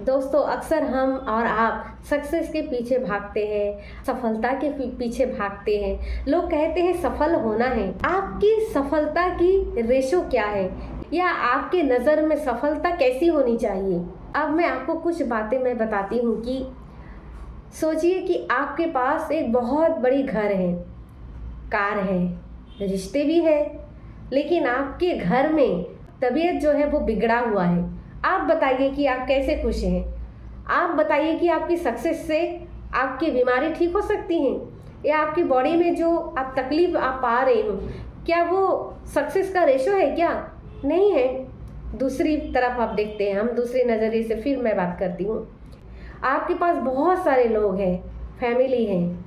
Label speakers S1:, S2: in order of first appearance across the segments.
S1: दोस्तों, अक्सर हम और आप सक्सेस के पीछे भागते हैं, सफलता के पीछे भागते हैं। लोग कहते हैं सफल होना है। आपकी सफलता की रेशो क्या है, या आपके नज़र में सफलता कैसी होनी चाहिए? अब मैं आपको कुछ बातें मैं बताती हूँ कि सोचिए कि आपके पास एक बहुत बड़ी घर है, कार है, रिश्ते भी है, लेकिन आपके घर में तबीयत जो है वो बिगड़ा हुआ है। आप बताइए कि आप कैसे खुश हैं? आप बताइए कि आपकी सक्सेस से आपकी बीमारी ठीक हो सकती हैं, या आपकी बॉडी में जो आप तकलीफ आप पा रहे हो, क्या वो सक्सेस का रेशो है? क्या नहीं है। दूसरी तरफ आप देखते हैं, हम दूसरे नज़रिए से फिर मैं बात करती हूँ। आपके पास बहुत सारे लोग हैं, फैमिली है,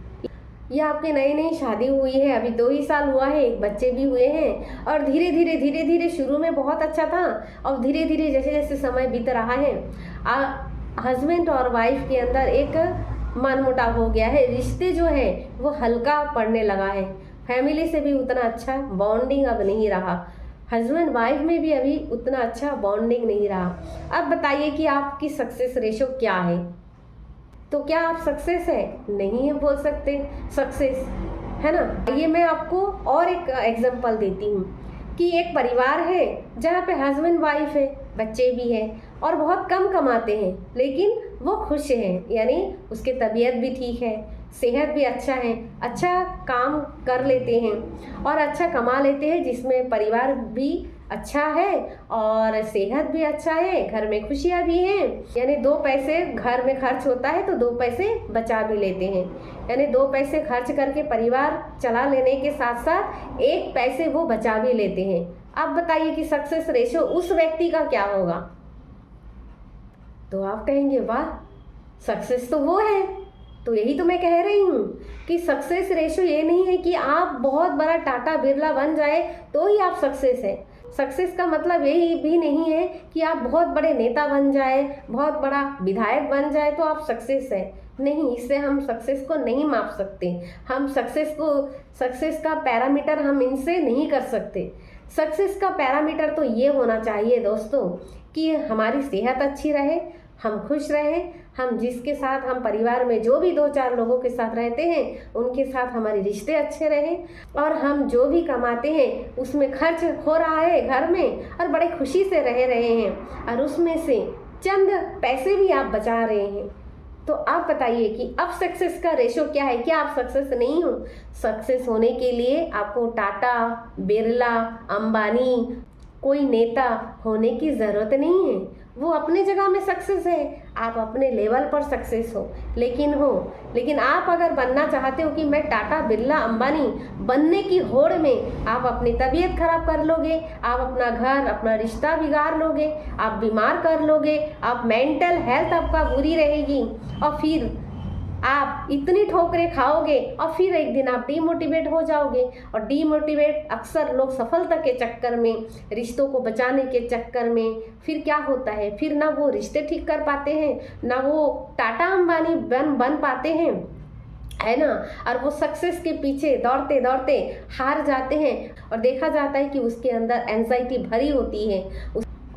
S1: या आपकी नई नई शादी हुई है, अभी 2 ही साल हुआ है, एक बच्चे भी हुए हैं, और धीरे धीरे शुरू में बहुत अच्छा था, और धीरे धीरे जैसे जैसे समय बीत रहा है हस्बैंड और वाइफ के अंदर एक मनमुटाव हो गया है। रिश्ते जो है वो हल्का पड़ने लगा है, फैमिली से भी उतना अच्छा बॉन्डिंग अब नहीं रहा, हस्बैंड वाइफ में भी अभी उतना अच्छा बॉन्डिंग नहीं रहा। अब बताइए कि आपकी सक्सेस रेशो क्या है? तो क्या आप सक्सेस है? नहीं है बोल सकते सक्सेस, है ना। ये मैं आपको और एक एग्जांपल देती हूँ कि एक परिवार है जहाँ पे हस्बैंड वाइफ है, बच्चे भी हैं, और बहुत कम कमाते हैं, लेकिन वो खुश हैं, यानी उसकी तबीयत भी ठीक है, सेहत भी अच्छा है, अच्छा काम कर लेते हैं और अच्छा कमा लेते हैं, जिसमें परिवार भी अच्छा है और सेहत भी अच्छा है, घर में खुशियाँ भी हैं। यानी 2 पैसे घर में खर्च होता है तो 2 पैसे बचा भी लेते हैं, यानी 2 पैसे खर्च करके परिवार चला लेने के साथ साथ 1 पैसे वो बचा भी लेते हैं। अब बताइए कि सक्सेस रेशो उस व्यक्ति का क्या होगा? तो आप कहेंगे वाह, सक्सेस तो वो है। तो यही तो मैं कह रही हूँ कि सक्सेस रेशो ये नहीं है कि आप बहुत बड़ा टाटा बिरला बन जाए तो ही आप सक्सेस है। सक्सेस का मतलब यही भी नहीं है कि आप बहुत बड़े नेता बन जाए, बहुत बड़ा विधायक बन जाए तो आप सक्सेस है। नहीं, इससे हम सक्सेस को नहीं माप सकते। हम सक्सेस का पैरामीटर हम इनसे नहीं कर सकते। सक्सेस का पैरामीटर तो ये होना चाहिए दोस्तों कि हमारी सेहत अच्छी रहे, हम खुश रहें, हम जिसके साथ हम परिवार में जो भी 2-4 लोगों के साथ रहते हैं उनके साथ हमारे रिश्ते अच्छे रहें, और हम जो भी कमाते हैं उसमें खर्च हो रहा है घर में और बड़े खुशी से रह रहे हैं, और उसमें से चंद पैसे भी आप बचा रहे हैं। तो आप बताइए कि अब सक्सेस का रेशो क्या है? क्या आप सक्सेस नहीं हो? सक्सेस होने के लिए आपको टाटा, बिरला, अंबानी, कोई नेता होने की ज़रूरत नहीं है। वो अपने जगह में सक्सेस है, आप अपने लेवल पर सक्सेस हो, लेकिन आप अगर बनना चाहते हो कि मैं टाटा, बिरला, अंबानी बनने की होड़ में आप अपनी तबीयत खराब कर लोगे, आप अपना घर, अपना रिश्ता बिगाड़ लोगे, आप बीमार कर लोगे, आप मेंटल हेल्थ आपका बुरी रहेगी, और फिर आप इतनी ठोकरें खाओगे और फिर एक दिन आप डीमोटिवेट हो जाओगे। और डीमोटिवेट अक्सर लोग सफलता के चक्कर में, रिश्तों को बचाने के चक्कर में, फिर क्या होता है, फिर ना वो रिश्ते ठीक कर पाते हैं, ना वो टाटा अंबानी बन पाते हैं, है ना। और वो सक्सेस के पीछे दौड़ते दौड़ते हार जाते हैं, और देखा जाता है कि उसके अंदर एंजाइटी भरी होती है,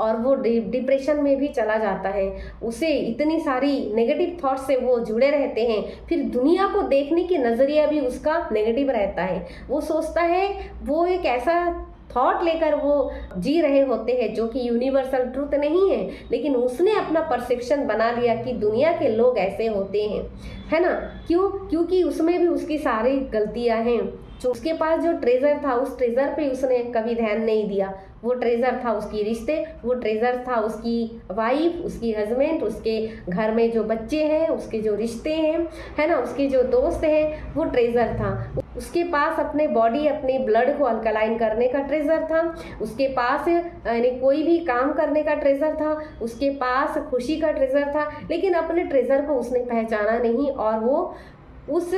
S1: और वो डिप्रेशन में भी चला जाता है। उसे इतनी सारी नेगेटिव थॉट से वो जुड़े रहते हैं, फिर दुनिया को देखने की नज़रिया भी उसका नेगेटिव रहता है। वो सोचता है, वो एक ऐसा थॉट लेकर वो जी रहे होते हैं जो कि यूनिवर्सल ट्रूथ नहीं है, लेकिन उसने अपना परसेप्शन बना लिया कि दुनिया के लोग ऐसे होते हैं, है ना। क्योंकि उसमें भी उसकी सारी गलतियां हैं। जो उसके पास जो ट्रेजर था, उस ट्रेजर पे उसने कभी ध्यान नहीं दिया। वो ट्रेजर था उसकी रिश्ते, वो ट्रेजर था उसकी वाइफ, उसकी हस्बैंड, उसके घर में जो बच्चे हैं, उसके जो रिश्ते हैं, है ना, उसके जो दोस्त हैं, वो ट्रेजर था। उसके पास अपने बॉडी, अपने ब्लड को अल्कलाइन करने का ट्रेजर था, उसके पास यानी कोई भी काम करने का ट्रेजर था, उसके पास खुशी का ट्रेजर था, लेकिन अपने ट्रेजर को उसने पहचाना नहीं, और वो उस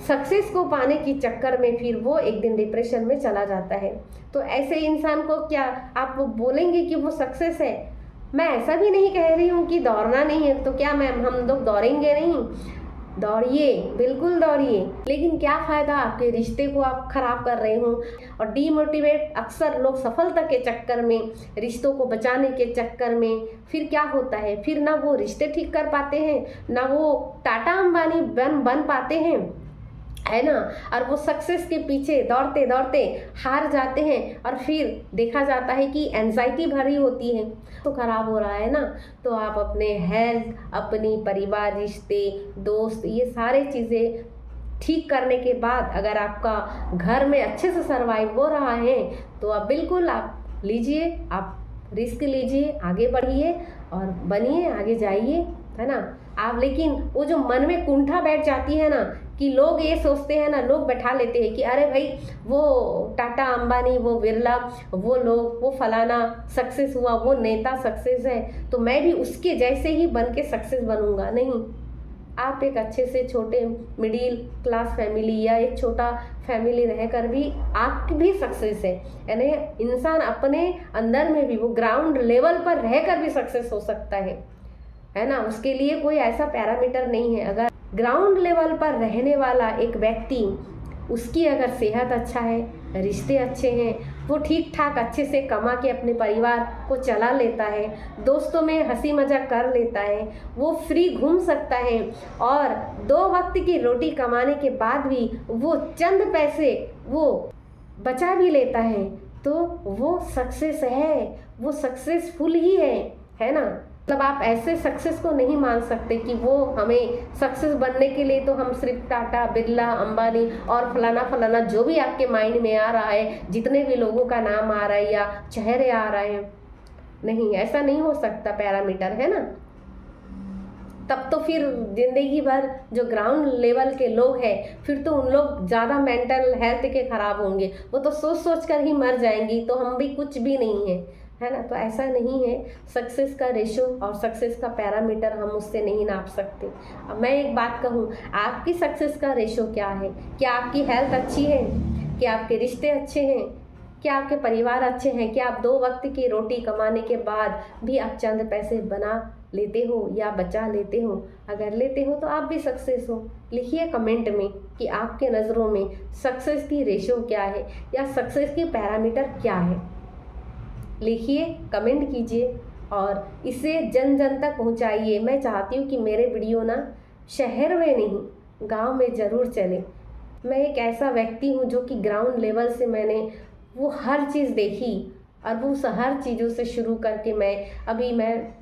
S1: सक्सेस को पाने की चक्कर में फिर वो एक दिन डिप्रेशन में चला जाता है। तो ऐसे इंसान को क्या आप बोलेंगे कि वो सक्सेस है? मैं ऐसा भी नहीं कह रही हूँ कि दौड़ना नहीं है, तो क्या हम लोग दौड़ेंगे नहीं? दौड़िए, बिल्कुल दौड़िए, लेकिन क्या फ़ायदा, आपके रिश्ते को आप खराब कर रहे हो। और डीमोटिवेट अक्सर लोग सफलता के चक्कर में, रिश्तों को बचाने के चक्कर में, फिर क्या होता है, फिर ना वो रिश्ते ठीक कर पाते हैं, ना वो टाटा अंबानी बन पाते हैं, है ना। और वो सक्सेस के पीछे दौड़ते दौड़ते हार जाते हैं, और फिर देखा जाता है कि एंजाइटी भरी होती है, तो खराब हो रहा है ना। तो आप अपने हेल्थ, अपनी परिवार, रिश्ते, दोस्त, ये सारे चीज़ें ठीक करने के बाद अगर आपका घर में अच्छे से सरवाइव हो रहा है, तो आप बिल्कुल आप लीजिए, आप रिस्क लीजिए, आगे बढ़िए और बनिए, आगे जाइए, है ना। आप लेकिन वो जो मन में कुंठा बैठ जाती है ना, कि लोग ये सोचते हैं ना, लोग बैठा लेते हैं कि अरे भाई वो टाटा अंबानी, वो बिरला, वो लोग, वो फलाना सक्सेस हुआ, वो नेता सक्सेस है, तो मैं भी उसके जैसे ही बन के सक्सेस बनूंगा। नहीं, आप एक अच्छे से छोटे मिडिल क्लास फैमिली या एक छोटा फैमिली रहकर भी आप भी सक्सेस है, यानी इंसान अपने अंदर में भी वो ग्राउंड लेवल पर रहकर भी सक्सेस हो सकता है ना। उसके लिए कोई ऐसा पैरामीटर नहीं है। अगर ग्राउंड लेवल पर रहने वाला एक व्यक्ति, उसकी अगर सेहत अच्छा है, रिश्ते अच्छे हैं, वो ठीक ठाक अच्छे से कमा के अपने परिवार को चला लेता है, दोस्तों में हंसी मजाक कर लेता है, वो फ्री घूम सकता है, और 2 वक्त की रोटी कमाने के बाद भी वो चंद पैसे वो बचा भी लेता है, तो वो सक्सेस है, वो सक्सेसफुल ही है ना। मतलब आप ऐसे सक्सेस को नहीं मान सकते कि वो हमें सक्सेस बनने के लिए तो हम सिर्फ टाटा, बिरला, अंबानी और फलाना फलाना जो भी आपके माइंड में आ रहा है, जितने भी लोगों का नाम आ रहा है या चेहरे आ रहे हैं, नहीं, ऐसा नहीं हो सकता पैरामीटर, है ना। तब तो फिर जिंदगी भर जो ग्राउंड लेवल के लोग हैं, फिर तो उन लोग ज़्यादा मेंटल हेल्थ के खराब होंगे, वो तो सोच सोच कर ही मर जाएंगी, तो हम भी कुछ भी नहीं है ना। तो ऐसा नहीं है, सक्सेस का रेशो और सक्सेस का पैरामीटर हम उससे नहीं नाप सकते। अब मैं एक बात कहूँ, आपकी सक्सेस का रेशो क्या है? क्या आपकी हेल्थ अच्छी है? क्या आपके रिश्ते अच्छे हैं? क्या आपके परिवार अच्छे हैं? क्या आप 2 वक्त की रोटी कमाने के बाद भी आप चंद पैसे बना लेते हो या बचा लेते हो? अगर लेते हो तो आप भी सक्सेस हो। लिखिए कमेंट में कि आपके नज़रों में सक्सेस की रेशो क्या है या सक्सेस की पैरामीटर क्या है। लिखिए, कमेंट कीजिए और इसे जन जन तक पहुंचाइए। मैं चाहती हूँ कि मेरे वीडियो ना शहर में नहीं, गांव में ज़रूर चले। मैं एक ऐसा व्यक्ति हूँ जो कि ग्राउंड लेवल से मैंने वो हर चीज़ देखी, और वो हर चीज़ों से शुरू करके मैं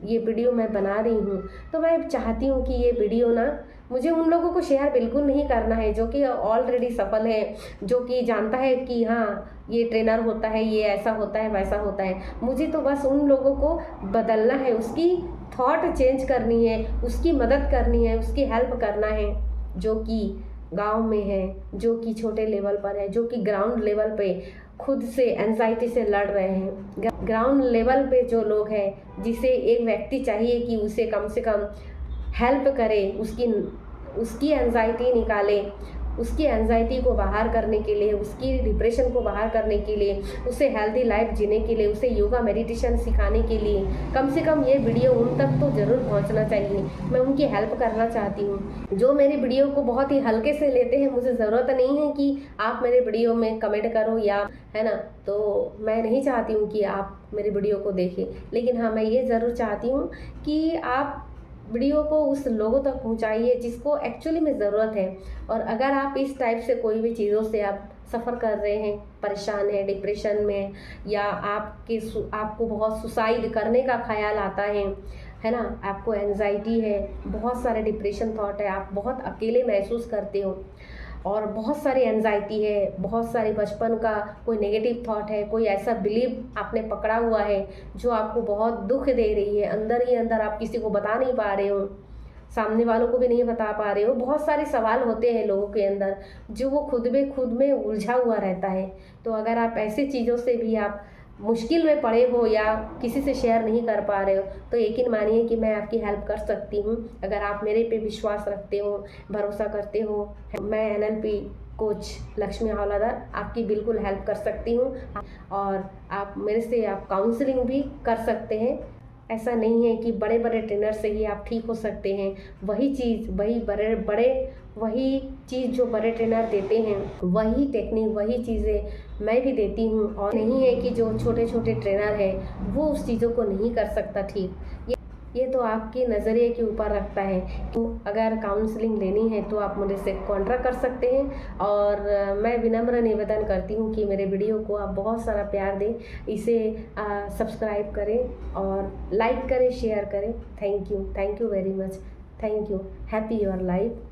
S1: ये वीडियो मैं बना रही हूँ। तो मैं चाहती हूँ कि ये वीडियो ना, मुझे उन लोगों को शेयर बिल्कुल नहीं करना है जो कि ऑलरेडी सफल है, जो कि जानता है कि हाँ ये ट्रेनर होता है, ये ऐसा होता है, वैसा होता है। मुझे तो बस उन लोगों को बदलना है, उसकी थॉट चेंज करनी है, उसकी मदद करनी है, उसकी हेल्प करना है, जो कि गांव में है, जो कि छोटे लेवल पर है, जो कि ग्राउंड लेवल पे खुद से एंजाइटी से लड़ रहे हैं। ग्राउंड लेवल पे जो लोग हैं, जिसे एक व्यक्ति चाहिए कि उसे कम से कम हेल्प करे, उसकी एंजाइटी निकाले, उसकी एंजाइटी को बाहर करने के लिए, उसकी डिप्रेशन को बाहर करने के लिए, उसे हेल्दी लाइफ जीने के लिए, उसे योगा मेडिटेशन सिखाने के लिए कम से कम ये वीडियो उन तक तो ज़रूर पहुंचना चाहिए। मैं उनकी हेल्प करना चाहती हूँ। जो मेरी वीडियो को बहुत ही हल्के से लेते हैं, मुझे ज़रूरत नहीं है कि आप मेरे वीडियो में कमेंट करो या, है ना, तो मैं नहीं चाहती हूँ कि आप मेरे वीडियो को देखें। लेकिन हाँ, मैं ये ज़रूर चाहती हूँ कि आप वीडियो को उस लोगों तक पहुंचाइए जिसको एक्चुअली में ज़रूरत है। और अगर आप इस टाइप से कोई भी चीज़ों से आप सफ़र कर रहे हैं, परेशान हैं, डिप्रेशन में, या आपको बहुत सुसाइड करने का ख्याल आता है ना, आपको एंजाइटी है, बहुत सारे डिप्रेशन थॉट है, आप बहुत अकेले महसूस करते हो और बहुत सारी एंजाइटी है, बहुत सारी बचपन का कोई नेगेटिव थॉट है, कोई ऐसा बिलीव आपने पकड़ा हुआ है जो आपको बहुत दुख दे रही है, अंदर ही अंदर आप किसी को बता नहीं पा रहे हो, सामने वालों को भी नहीं बता पा रहे हो। बहुत सारे सवाल होते हैं लोगों के अंदर जो वो खुद में उलझा हुआ रहता है। तो अगर आप ऐसी चीज़ों से भी आप मुश्किल में पड़े हो या किसी से शेयर नहीं कर पा रहे हो, तो यकीन मानिए कि मैं आपकी हेल्प कर सकती हूँ। अगर आप मेरे पे विश्वास रखते हो, भरोसा करते हो, मैं NLP कोच लक्ष्मी हवलादार आपकी बिल्कुल हेल्प कर सकती हूँ। और आप मेरे से आप काउंसलिंग भी कर सकते हैं। ऐसा नहीं है कि बड़े बड़े ट्रेनर से ही आप ठीक हो सकते हैं। वही चीज़ वही चीज़ जो बड़े ट्रेनर देते हैं, वही टेक्निक वही चीज़ें मैं भी देती हूँ। और नहीं है कि जो छोटे छोटे ट्रेनर हैं वो उस चीज़ों को नहीं कर सकता ठीक। ये तो आपके नज़रिए के ऊपर रखता है। तो अगर काउंसलिंग लेनी है तो आप मुझे से कॉन्ट्रैक्ट कर सकते हैं। और मैं विनम्र निवेदन करती हूँ कि मेरे वीडियो को आप बहुत सारा प्यार दें, इसे सब्सक्राइब करें और लाइक करें, शेयर करें। Thank you very much. Thank you. Happy your life.